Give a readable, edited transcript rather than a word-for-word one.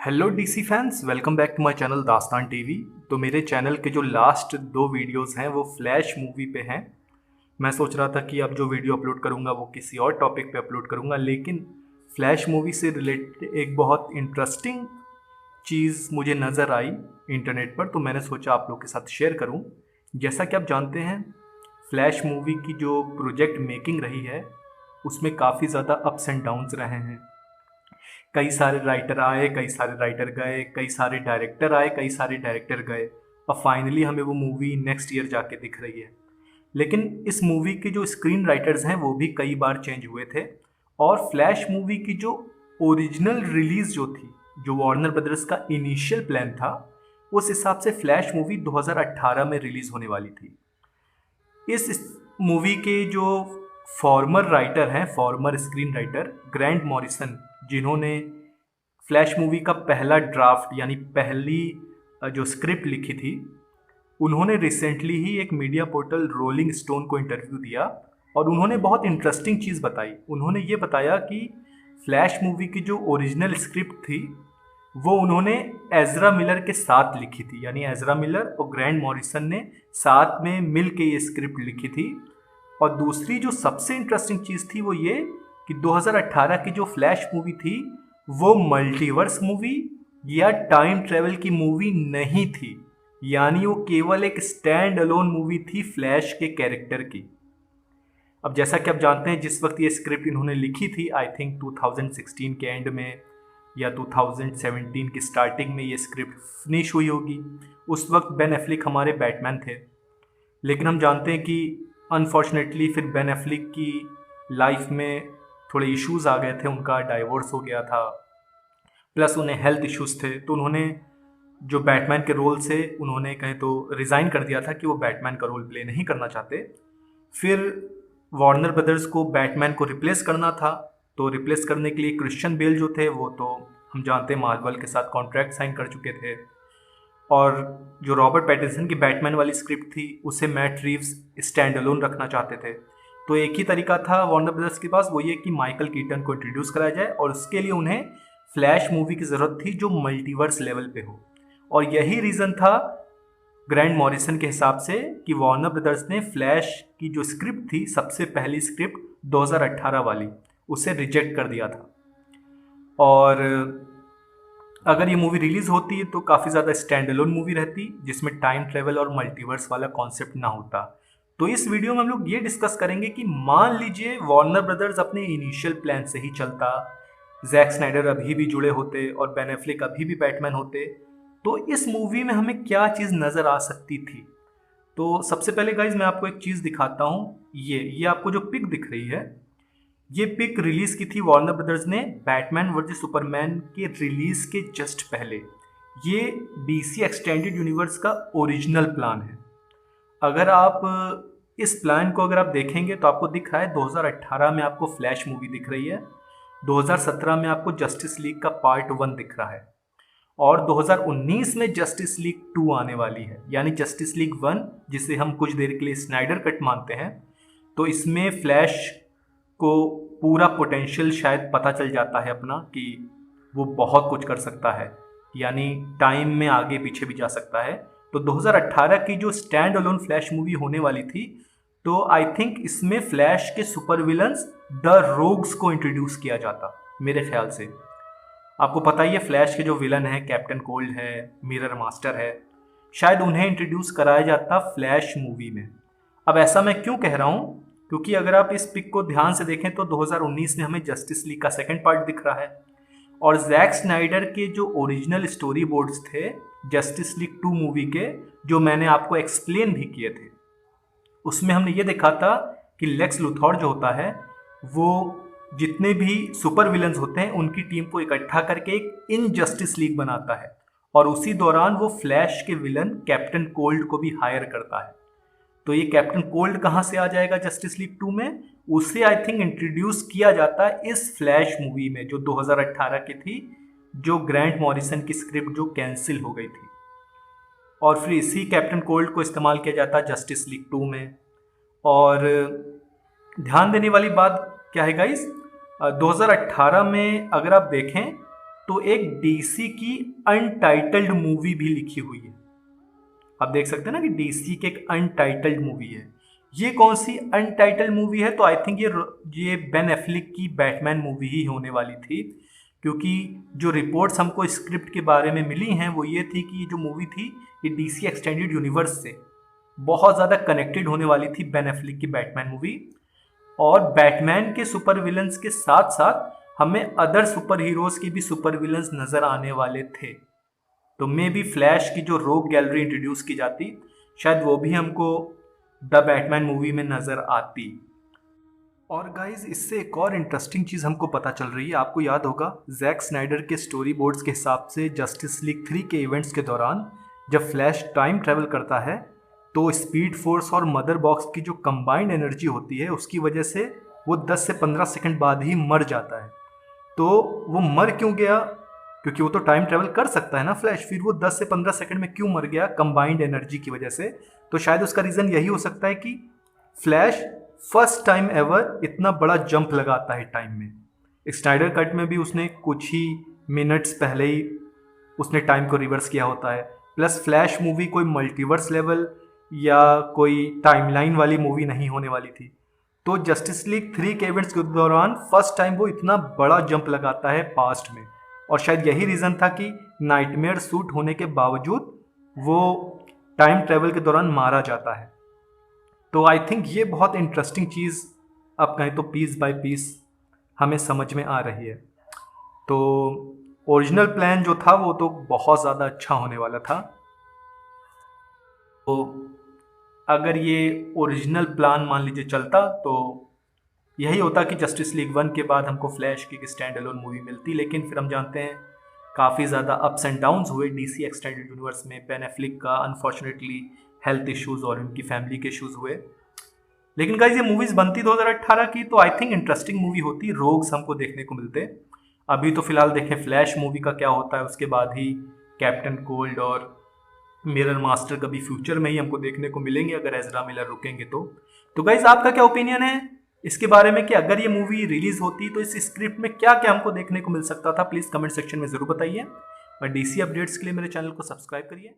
Hello DC fans, welcome back to my channel Dastaan TV. तो मेरे channel के जो लास्ट दो वीडियोस हैं वो फ्लैश मूवी पे हैं। मैं सोच रहा था कि अब जो वीडियो अपलोड करूंगा वो किसी और टॉपिक पे अपलोड करूंगा, लेकिन फ्लैश मूवी से रिलेटेड एक बहुत इंटरेस्टिंग चीज़ मुझे नज़र आई इंटरनेट पर, तो मैंने सोचा आप लोग के साथ शेयर करूं। जैसा कि आप जानते हैं, फ्लैश मूवी की जो प्रोजेक्ट मेकिंग रही है उसमें काफ़ी ज़्यादा अप्स एंड डाउन्स रहे हैं। कई सारे राइटर आए, कई सारे राइटर गए, कई सारे डायरेक्टर आए, कई सारे डायरेक्टर गए। अब फाइनली हमें वो मूवी नेक्स्ट ईयर जाके दिख रही है। लेकिन इस मूवी के जो स्क्रीन राइटर्स हैं वो भी कई बार चेंज हुए थे। और फ्लैश मूवी की जो ओरिजिनल रिलीज जो थी, जो वार्नर ब्रदर्स का इनिशियल प्लान था, उस हिसाब से फ्लैश मूवी 2018 में रिलीज होने वाली थी। इस मूवी के जो फॉर्मर राइटर हैं, farmer screen writer Grand Morrison, जिन्होंने फ्लैश मूवी का पहला ड्राफ्ट यानी पहली जो स्क्रिप्ट लिखी थी, उन्होंने रिसेंटली ही एक मीडिया पोर्टल रोलिंग स्टोन को इंटरव्यू दिया और उन्होंने बहुत इंटरेस्टिंग चीज़ बताई। उन्होंने ये बताया कि फ्लैश मूवी की जो ओरिजिनल स्क्रिप्ट थी वो उन्होंने एजरा मिलर के साथ लिखी थी, यानी एजरा मिलर और ग्रैंट मॉरिसन ने साथ में मिल के ये स्क्रिप्ट लिखी थी। और दूसरी जो सबसे इंटरेस्टिंग चीज़ थी वो ये कि 2018 की जो फ्लैश मूवी थी वो मल्टीवर्स मूवी या टाइम ट्रेवल की मूवी नहीं थी, यानी वो केवल एक स्टैंड अलोन मूवी थी फ्लैश के कैरेक्टर की। अब जैसा कि आप जानते हैं, जिस वक्त ये स्क्रिप्ट इन्होंने लिखी थी, आई थिंक 2016 के एंड में या 2017 की स्टार्टिंग में ये स्क्रिप्ट फिनिश हुई होगी। उस वक्त बेन एफ्लिक हमारे बैटमैन थे। लेकिन हम जानते हैं कि अनफॉर्चुनेटली फिर बेन एफ्लिक की लाइफ में थोड़े इश्यूज आ गए थे, उनका डाइवोर्स हो गया था, प्लस उन्हें हेल्थ इश्यूज थे। तो उन्होंने जो बैटमैन के रोल से उन्होंने कहें तो रिज़ाइन कर दिया था कि वो बैटमैन का रोल प्ले नहीं करना चाहते। फिर वार्नर ब्रदर्स को बैटमैन को रिप्लेस करना था, तो रिप्लेस करने के लिए क्रिश्चियन बेल जो थे वो तो हम जानते हैं मार्वल के साथ कॉन्ट्रैक्ट साइन कर चुके थे। और जो रॉबर्ट पैटिंसन की बैटमैन वाली स्क्रिप्ट थी उसे मैट रीव्स स्टैंड अलोन रखना चाहते थे। तो एक ही तरीका था वार्नर ब्रदर्स के पास, वो ये कि माइकल कीटन को इंट्रोड्यूस कराया जाए और उसके लिए उन्हें फ्लैश मूवी की ज़रूरत थी जो मल्टीवर्स लेवल पे हो। और यही रीज़न था ग्रैंट मॉरिसन के हिसाब से कि वार्नर ब्रदर्स ने फ्लैश की जो स्क्रिप्ट थी, सबसे पहली स्क्रिप्ट 2018 वाली, उसे रिजेक्ट कर दिया था। और अगर ये मूवी रिलीज होती है तो काफ़ी ज़्यादा स्टैंड अलोन मूवी रहती जिसमें टाइम ट्रेवल और मल्टीवर्स वाला कॉन्सेप्ट ना होता। तो इस वीडियो में हम लोग ये डिस्कस करेंगे कि मान लीजिए वार्नर ब्रदर्स अपने इनिशियल प्लान से ही चलता, जैक स्नाइडर अभी भी जुड़े होते और बेन एफ्लेक अभी भी बैटमैन होते, तो इस मूवी में हमें क्या चीज़ नज़र आ सकती थी। तो सबसे पहले गाइज मैं आपको एक चीज़ दिखाता हूँ। ये आपको जो पिक दिख रही है, ये पिक रिलीज की थी वार्नर ब्रदर्स ने बैटमैन वर्सेस सुपरमैन के रिलीज के जस्ट पहले। ये डीसी एक्सटेंडेड यूनिवर्स का ओरिजिनल प्लान है। अगर आप इस प्लान को अगर आप देखेंगे तो आपको दिख रहा है 2018 में आपको फ्लैश मूवी दिख रही है, 2017 में आपको जस्टिस लीग का पार्ट 1 दिख रहा है और 2019 में जस्टिस लीग 2 आने वाली है, यानी जस्टिस लीग 1 जिसे हम कुछ देर के लिए स्नाइडर कट मानते हैं। तो इसमें फ्लैश को पूरा पोटेंशियल शायद पता चल जाता है अपना कि वो बहुत कुछ कर सकता है, यानी टाइम में आगे पीछे भी जा सकता है। तो 2018 की जो स्टैंड अलोन फ्लैश मूवी होने वाली थी, तो आई थिंक इसमें फ्लैश के सुपर विलन्स द रोग्स को इंट्रोड्यूस किया जाता मेरे ख्याल से। आपको पता ही है फ्लैश के जो विलन है, कैप्टन कोल्ड है, मिरर मास्टर है, शायद उन्हें इंट्रोड्यूस कराया जाता फ्लैश मूवी में। अब ऐसा मैं क्यों कह रहा हूँ, क्योंकि अगर आप इस पिक को ध्यान से देखें तो 2019 में हमें जस्टिस लीग का सेकंड पार्ट दिख रहा है और जैक स्नाइडर के जो ओरिजिनल स्टोरी बोर्ड्स थे जस्टिस लीग 2 मूवी के, जो मैंने आपको एक्सप्लेन भी किए थे, उसमें हमने ये देखा था कि लेक्स लुथॉर जो होता है वो जितने भी सुपर विलन्स होते हैं उनकी टीम को इकट्ठा करके एक इनजस्टिस लीग बनाता है और उसी दौरान वो फ्लैश के विलन कैप्टन कोल्ड को भी हायर करता है। तो ये कैप्टन कोल्ड कहाँ से आ जाएगा जस्टिस लीग 2 में, उसे आई थिंक इंट्रोड्यूस किया जाता है इस फ्लैश मूवी में जो 2018 की थी, जो ग्रैंट मॉरिसन की स्क्रिप्ट जो कैंसिल हो गई थी। और फिर इसी कैप्टन कोल्ड को इस्तेमाल किया जाता है जस्टिस लीग 2 में। और ध्यान देने वाली बात क्या है गाइस, 2018 में अगर आप देखें तो एक डीसी की अनटाइटल्ड मूवी भी लिखी हुई है। आप देख सकते हैं ना कि डीसी की एक अनटाइटल्ड मूवी है। ये कौन सी अनटाइटल्ड मूवी है? तो आई थिंक ये बेन एफ्लिक की बैटमैन मूवी ही होने वाली थी, क्योंकि जो रिपोर्ट्स हमको स्क्रिप्ट के बारे में मिली हैं वो ये थी कि ये जो मूवी थी ये डीसी एक्सटेंडेड यूनिवर्स से बहुत ज़्यादा कनेक्टेड होने वाली थी, बेन एफ्लिक की बैटमैन मूवी। और बैटमैन के सुपर विलन्स के साथ साथ हमें अदर सुपर हीरोज के भी सुपर विलन्स नज़र आने वाले थे। तो मे बी फ्लैश की जो रोग गैलरी इंट्रोड्यूस की जाती, शायद वो भी हमको द बैटमैन मूवी में नज़र आती। और गाइज इससे एक और इंटरेस्टिंग चीज़ हमको पता चल रही है। आपको याद होगा जैक स्नाइडर के स्टोरी बोर्ड्स के हिसाब से जस्टिस लीग 3 के इवेंट्स के दौरान जब फ्लैश टाइम ट्रैवल करता है तो स्पीड फोर्स और मदर बॉक्स की जो कंबाइंड एनर्जी होती है उसकी वजह से वो 10 से 15 सेकंड बाद ही मर जाता है। तो वो मर क्यों गया? क्योंकि वो तो टाइम ट्रैवल कर सकता है ना फ्लैश, फिर वो 10 से 15 सेकंड में क्यों मर गया? कंबाइंड एनर्जी की वजह से। तो शायद उसका रीज़न यही हो सकता है कि फ्लैश फर्स्ट टाइम एवर इतना बड़ा जंप लगाता है टाइम में। स्नाइडर कट में भी उसने कुछ ही मिनट्स पहले ही उसने टाइम को रिवर्स किया होता है। प्लस फ्लैश मूवी कोई मल्टीवर्स लेवल या कोई टाइमलाइन वाली मूवी नहीं होने वाली थी। तो जस्टिस लीग 3 के इवेंट्स के दौरान फर्स्ट टाइम वो इतना बड़ा जंप लगाता है पास्ट में, और शायद यही रीज़न था कि नाइटमेयर सूट होने के बावजूद वो टाइम ट्रैवल के दौरान मारा जाता है। तो आई थिंक ये बहुत इंटरेस्टिंग चीज़ अब कहें तो पीस बाय पीस हमें समझ में आ रही है। तो ओरिजिनल प्लान जो था वो तो बहुत ज़्यादा अच्छा होने वाला था। तो अगर ये ओरिजिनल प्लान मान लीजिए चलता तो यही होता कि जस्टिस लीग 1 के बाद हमको फ्लैश की स्टैंड अलोन मूवी मिलती, लेकिन फिर हम जानते हैं काफ़ी ज़्यादा अप्स एंड डाउन्स हुए डीसी एक्सटेंडेड यूनिवर्स में। बेन एफ्लिक का अनफॉर्चुनेटली हेल्थ इश्यूज़ और उनकी फैमिली के इश्यूज़ हुए। लेकिन गाइस ये मूवीज़ बनती 2018 की तो आई थिंक इंटरेस्टिंग मूवी होती, रोग्स हमको देखने को मिलते। अभी तो फिलहाल देखें फ्लैश मूवी का क्या होता है, उसके बाद ही कैप्टन कोल्ड और मिरर मास्टर कभी फ्यूचर में ही हमको देखने को मिलेंगे अगर एजरा मिलर रुकेंगे तो गाइज आपका क्या ओपिनियन है इसके बारे में कि अगर ये मूवी रिलीज होती तो इस स्क्रिप्ट में क्या क्या हमको देखने को मिल सकता था? प्लीज़ कमेंट सेक्शन में ज़रूर बताइए और डीसी अपडेट्स के लिए मेरे चैनल को सब्सक्राइब करिए।